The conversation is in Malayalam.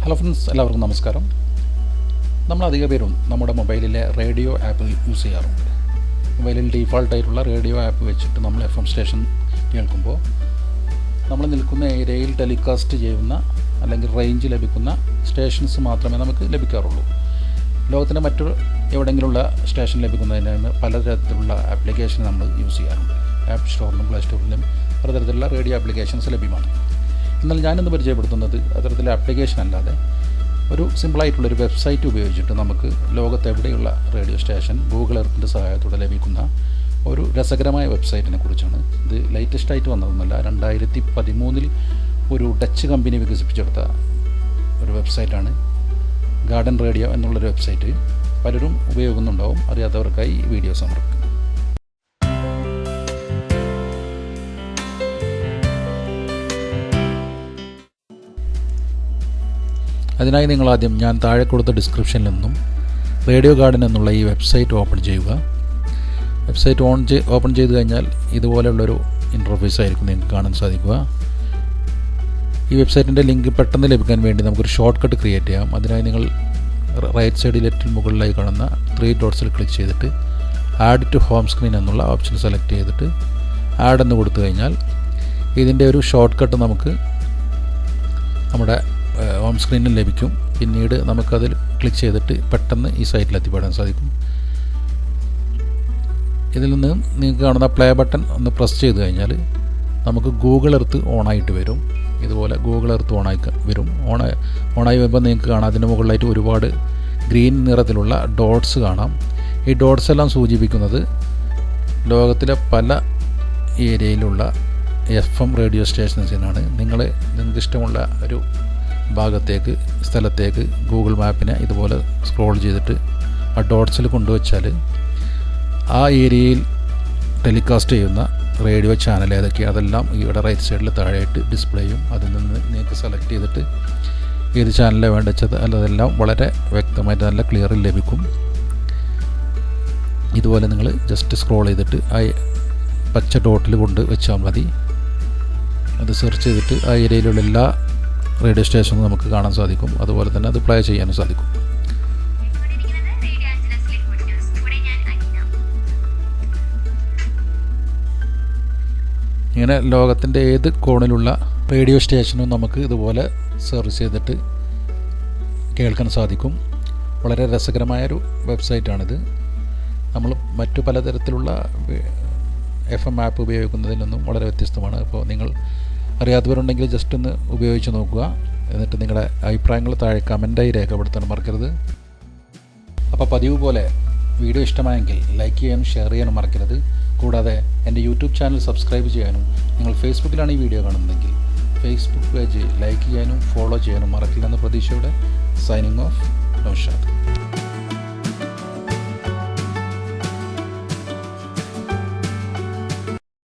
ഹലോ ഫ്രണ്ട്സ്, എല്ലാവർക്കും നമസ്കാരം. നമ്മൾ അധിക പേരും നമ്മുടെ മൊബൈലിലെ റേഡിയോ ആപ്പ് യൂസ് ചെയ്യാറുണ്ട്. മൊബൈലിൽ ഡീഫാൾട്ടായിട്ടുള്ള റേഡിയോ ആപ്പ് വെച്ചിട്ട് നമ്മൾ FM സ്റ്റേഷൻ കേൾക്കുമ്പോൾ നമ്മൾ നിൽക്കുന്ന ഏരിയയിൽ ടെലികാസ്റ്റ് ചെയ്യുന്ന അല്ലെങ്കിൽ റേഞ്ച് ലഭിക്കുന്ന സ്റ്റേഷൻസ് മാത്രമേ നമുക്ക് ലഭിക്കാറുള്ളൂ. ലോകത്തിൻ്റെ മറ്റൊരു എവിടെയെങ്കിലുള്ള സ്റ്റേഷൻ ലഭിക്കുന്നതിനാണ് പലതരത്തിലുള്ള ആപ്ലിക്കേഷൻ നമ്മൾ യൂസ് ചെയ്യാറുണ്ട്. ആപ്പ് സ്റ്റോറിലും പ്ലേ സ്റ്റോറിലും പലതരത്തിലുള്ള റേഡിയോ ആപ്ലിക്കേഷൻസ് ലഭ്യമാണ്. എന്നാൽ ഞാനിന്ന് പരിചയപ്പെടുത്തുന്നത് അത്തരത്തിലെ ആപ്ലിക്കേഷൻ അല്ലാതെ ഒരു സിമ്പിളായിട്ടുള്ളൊരു വെബ്സൈറ്റ് ഉപയോഗിച്ചിട്ട് നമുക്ക് ലോകത്തെവിടെയുള്ള റേഡിയോ സ്റ്റേഷൻ ഗൂഗിൾ എർത്തിൻ്റെ സഹായത്തോടെ ലഭിക്കുന്ന ഒരു രസകരമായ വെബ്സൈറ്റിനെ കുറിച്ചാണ്. ഇത് ലേറ്റസ്റ്റായിട്ട് വന്നതൊന്നുമല്ല, 2013 ഒരു ഡച്ച് കമ്പനി വികസിപ്പിച്ചെടുത്ത ഒരു വെബ്സൈറ്റാണ് ഗാർഡൻ റേഡിയോ എന്നുള്ളൊരു വെബ്സൈറ്റ്. പലരും ഉപയോഗിക്കുന്നുണ്ടാവും, അറിയാത്തവർക്കായി ഈ വീഡിയോ സമർപ്പിക്കും. അതിനായി നിങ്ങളാദ്യം ഞാൻ താഴെ കൊടുത്ത ഡിസ്ക്രിപ്ഷനിൽ നിന്നും റേഡിയോ ഗാർഡൻ എന്നുള്ള ഈ വെബ്സൈറ്റ് ഓപ്പൺ ചെയ്യുക. വെബ്സൈറ്റ് ഓപ്പൺ ചെയ്ത് കഴിഞ്ഞാൽ ഇതുപോലെയുള്ളൊരു ഇൻ്റർഫേസ് ആയിരിക്കും നിങ്ങൾക്ക് കാണാൻ സാധിക്കുക. ഈ വെബ്സൈറ്റിൻ്റെ ലിങ്ക് പെട്ടെന്ന് ലഭിക്കാൻ വേണ്ടി നമുക്കൊരു ഷോർട്ട് കട്ട് ക്രിയേറ്റ് ചെയ്യാം. അതിനായി നിങ്ങൾ റൈറ്റ് സൈഡിൽ ഏറ്റവും മുകളിലായി കാണുന്ന 3 ഡോട്ട്സിൽ ക്ലിക്ക് ചെയ്തിട്ട് ആഡ് ടു ഹോം സ്ക്രീൻ എന്നുള്ള ഓപ്ഷൻ സെലക്ട് ചെയ്തിട്ട് ആഡ് എന്ന് കൊടുത്തു കഴിഞ്ഞാൽ ഇതിൻ്റെ ഒരു ഷോർട്ട് കട്ട് നമുക്ക് നമ്മുടെ ഹോം സ്ക്രീനിൽ ലഭിക്കും. പിന്നീട് നമുക്കതിൽ ക്ലിക്ക് ചെയ്തിട്ട് പെട്ടെന്ന് ഈ സൈറ്റിൽ എത്തിപ്പെടാൻ സാധിക്കും. ഇതിൽ നിന്ന് നിങ്ങൾക്ക് കാണുന്ന പ്ലേ ബട്ടൺ ഒന്ന് പ്രസ് ചെയ്ത് കഴിഞ്ഞാൽ നമുക്ക് ഗൂഗിൾ എർത്ത് ഓണായിട്ട് വരും. ഇതുപോലെ ഗൂഗിൾ എർത്ത് ഓണായി വരും. ഓണായി വരുമ്പോൾ നിങ്ങൾക്ക് കാണാം അതിന് മുകളിലായിട്ട് ഒരുപാട് ഗ്രീൻ നിറത്തിലുള്ള ഡോട്ട്സ് കാണാം. ഈ ഡോട്ട്സ് എല്ലാം സൂചിപ്പിക്കുന്നത് ലോകത്തിലെ പല ഏരിയയിലുള്ള FM റേഡിയോ സ്റ്റേഷൻസിനാണ്. നിങ്ങൾക്ക് ഇഷ്ടമുള്ള ഒരു സ്ഥലത്തേക്ക് ഗൂഗിൾ മാപ്പിനെ ഇതുപോലെ സ്ക്രോൾ ചെയ്തിട്ട് ആ ഡോട്ട്സിൽ കൊണ്ടുവച്ചാൽ ആ ഏരിയയിൽ ടെലികാസ്റ്റ് ചെയ്യുന്ന റേഡിയോ ചാനൽ ഏതൊക്കെയാണ് അതെല്ലാം ഇവിടെ റൈറ്റ് സൈഡിൽ താഴെയായിട്ട് ഡിസ്പ്ലേ ചെയ്യും. അതിൽ നിന്ന് നിങ്ങൾക്ക് സെലക്ട് ചെയ്തിട്ട് ഏത് ചാനലിലാണ് വേണ്ടത് അതെല്ലാം വളരെ വ്യക്തമായിട്ട് നല്ല ക്ലിയറിൽ ലഭിക്കും. ഇതുപോലെ നിങ്ങൾ ജസ്റ്റ് സ്ക്രോൾ ചെയ്തിട്ട് ആ പച്ച ഡോട്ടിൽ കൊണ്ട് വെച്ചാൽ മതി. അത് സെർച്ച് ചെയ്തിട്ട് ആ ഏരിയയിലുള്ള എല്ലാ റേഡിയോ സ്റ്റേഷനും നമുക്ക് കാണാൻ സാധിക്കും. അതുപോലെ തന്നെ അത് പ്ലേ ചെയ്യാനും സാധിക്കും. ഇങ്ങനെ ലോകത്തിൻ്റെ ഏത് കോണിലുള്ള റേഡിയോ സ്റ്റേഷനും നമുക്ക് ഇതുപോലെ സെർച്ച് ചെയ്തിട്ട് കേൾക്കാൻ സാധിക്കും. വളരെ രസകരമായൊരു വെബ്സൈറ്റാണിത്. നമ്മൾ മറ്റു പലതരത്തിലുള്ള FM ആപ്പ് ഉപയോഗിക്കുന്നതിൽ നിന്നും വളരെ വ്യത്യസ്തമാണ്. അപ്പോൾ നിങ്ങൾ അറിയാത്തവരുണ്ടെങ്കിൽ ജസ്റ്റ് ഒന്ന് ഉപയോഗിച്ച് നോക്കുക. എന്നിട്ട് നിങ്ങളുടെ അഭിപ്രായങ്ങൾ താഴെ കമൻറ്റായി രേഖപ്പെടുത്താൻ മറക്കരുത്. അപ്പോൾ പതിവ് പോലെ വീഡിയോ ഇഷ്ടമായെങ്കിൽ ലൈക്ക് ചെയ്യാനും ഷെയർ ചെയ്യാനും മറക്കരുത്. കൂടാതെ എൻ്റെ യൂട്യൂബ് ചാനൽ സബ്സ്ക്രൈബ് ചെയ്യാനും, നിങ്ങൾ ഫേസ്ബുക്കിലാണ് ഈ വീഡിയോ കാണുന്നതെങ്കിൽ ഫേസ്ബുക്ക് പേജ് ലൈക്ക് ചെയ്യാനും ഫോളോ ചെയ്യാനും മറക്കില്ലെന്ന പ്രതീക്ഷയോടെ സൈനിങ് ഓഫ് നൗഷാദ്.